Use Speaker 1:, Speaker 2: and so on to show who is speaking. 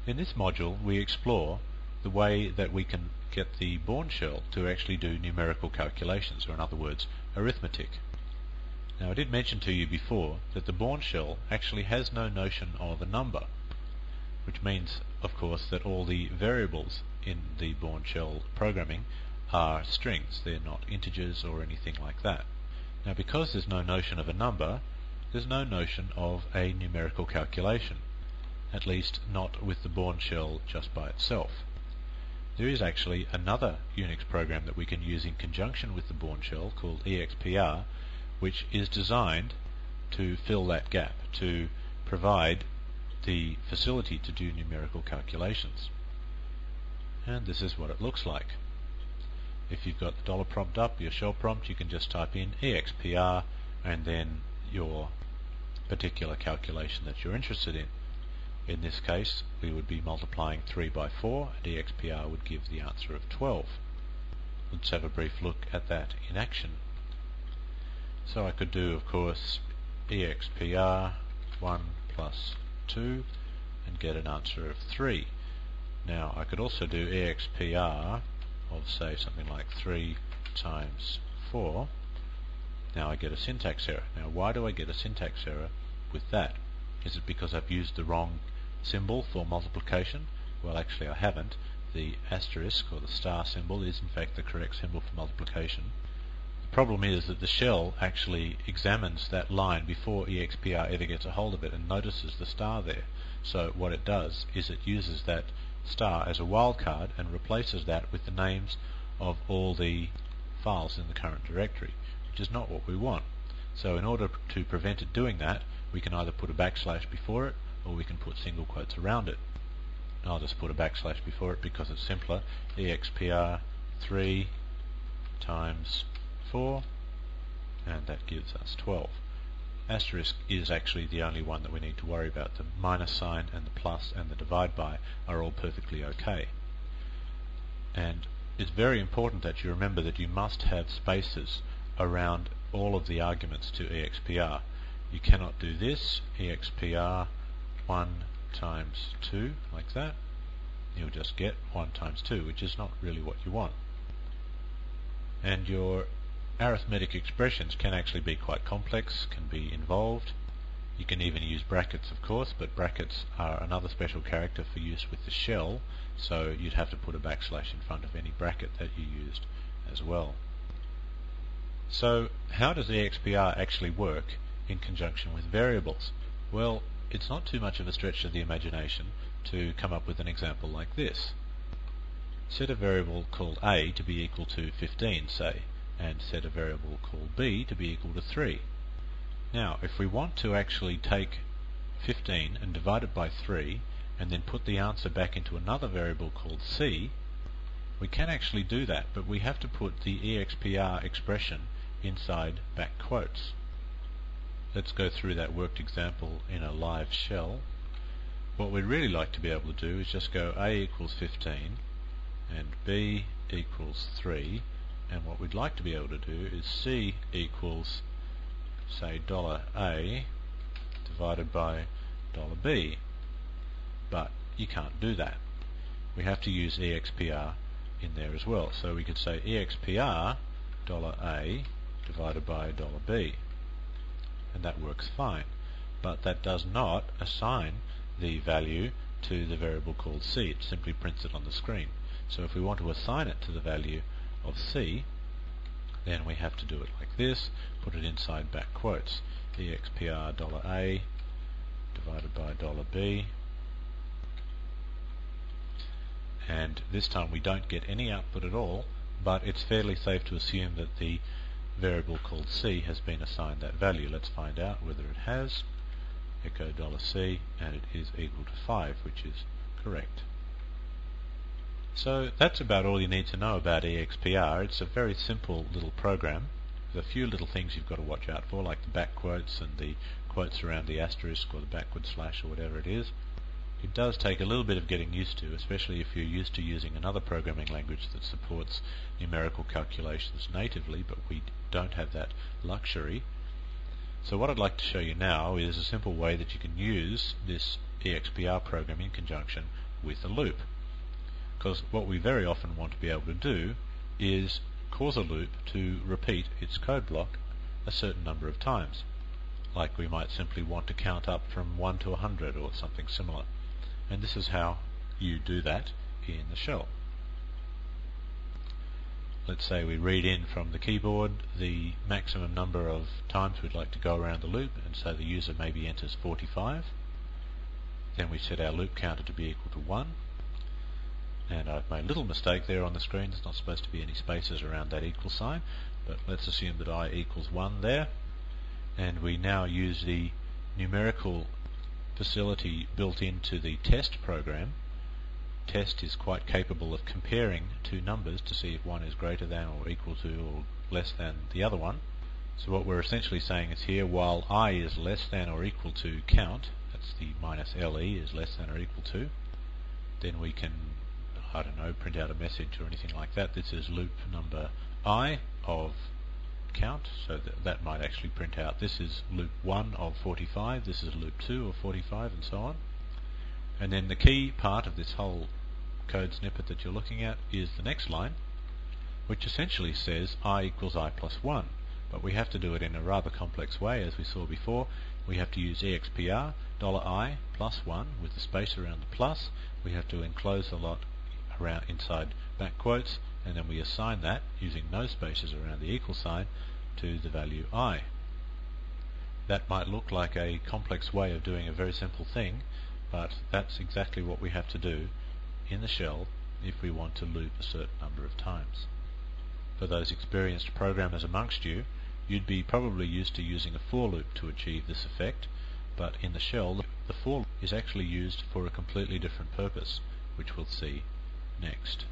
Speaker 1: In this module we explore the way that we can get the Bourne shell to actually do numerical calculations, or in other words, arithmetic. Now I did mention to you before that the Bourne shell actually has no notion of a number, which means of course that all the variables in the Bourne shell programming are strings. They're not integers or anything like that. Now because there's no notion of a number, there's no notion of a numerical calculation, at least not with the Bourne shell just by itself. There is actually another Unix program that we can use in conjunction with the Bourne shell called expr, which is designed to fill that gap, to provide the facility to do numerical calculations. And this is what it looks like. If you've got the dollar prompt up, your shell prompt, you can just type in expr and then your particular calculation that you're interested in. In this case, we would be multiplying 3 by 4, and expr would give the answer of 12. Let's have a brief look at that in action. So I could do, of course, expr 1 plus 2 and get an answer of 3. Now I could also do expr of, say, something like 3 times 4. Now I get a syntax error. Now why do I get a syntax error with that? Is it because I've used the wrong symbol for multiplication? Well, actually I haven't. The asterisk or the star symbol is in fact the correct symbol for multiplication. The problem is that the shell actually examines that line before expr ever gets a hold of it and notices the star there. So what it does is it uses that star as a wildcard and replaces that with the names of all the files in the current directory, which is not what we want. So in order to prevent it doing that, we can either put a backslash before it, or we can put single quotes around it. I'll just put a backslash before it because it's simpler. expr 3 times 4, and that gives us 12. Asterisk is actually the only one that we need to worry about. The minus sign and the plus and the divide by are all perfectly okay. And it's very important that you remember that you must have spaces around all of the arguments to expr. You cannot do this, expr 1 times 2, like that. You'll just get 1 times 2, which is not really what you want. And your arithmetic expressions can actually be quite complex, can be involved. You can even use brackets, of course, but brackets are another special character for use with the shell, so you'd have to put a backslash in front of any bracket that you used as well. So how does expr actually work in conjunction with variables? Well, it's not too much of a stretch of the imagination to come up with an example like this. Set a variable called a to be equal to 15, say, and set a variable called b to be equal to 3. Now, if we want to actually take 15 and divide it by 3, and then put the answer back into another variable called c, we can actually do that, but we have to put the expr expression inside back quotes. Let's go through that worked example in a live shell. What we'd really like to be able to do is just go a equals 15 and b equals 3, and what we'd like to be able to do is c equals, say, $a divided by $b, but you can't do that. We have to use expr in there as well, so we could say expr $a divided by $b, and that works fine, but that does not assign the value to the variable called c. It simply prints it on the screen. So if we want to assign it to the value of c, then we have to do it like this, put it inside back quotes, expr $a divided by $b, and this time we don't get any output at all, but it's fairly safe to assume that the variable called c has been assigned that value. Let's find out whether it has. Echo $c, and it is equal to 5, which is correct. So that's about all you need to know about expr. It's a very simple little program with a few little things you've got to watch out for, like the back quotes and the quotes around the asterisk or the backward slash or whatever it is. It does take a little bit of getting used to, especially if you're used to using another programming language that supports numerical calculations natively, but we don't have that luxury. So what I'd like to show you now is a simple way that you can use this expr program in conjunction with a loop. Because what we very often want to be able to do is cause a loop to repeat its code block a certain number of times. Like we might simply want to count up from 1 to 100 or something similar. And this is how you do that in the shell. Let's say we read in from the keyboard the maximum number of times we'd like to go around the loop, and so the user maybe enters 45. Then we set our loop counter to be equal to 1. And I've made a little mistake there on the screen. There's not supposed to be any spaces around that equal sign, but let's assume that I equals 1 there. And we now use the numerical facility built into the test program. Test is quite capable of comparing two numbers to see if one is greater than or equal to or less than the other one. So what we're essentially saying is here, while I is less than or equal to count, that's the minus LE is less than or equal to, then we can, I don't know, print out a message or anything like that. This is loop number I of count, so that might actually print out this is loop 1 of 45, this is loop 2 of 45, and so on. And then the key part of this whole code snippet that you're looking at is the next line, which essentially says I equals I plus 1, but we have to do it in a rather complex way. As we saw before, we have to use expr $I plus 1 with the space around the plus. We have to enclose the lot around inside back quotes, and then we assign that using no spaces around the equal sign to the value I. That might look like a complex way of doing a very simple thing, but that's exactly what we have to do in the shell if we want to loop a certain number of times. For those experienced programmers amongst you, you'd be probably used to using a for loop to achieve this effect, but in the shell the for loop is actually used for a completely different purpose, which we'll see next.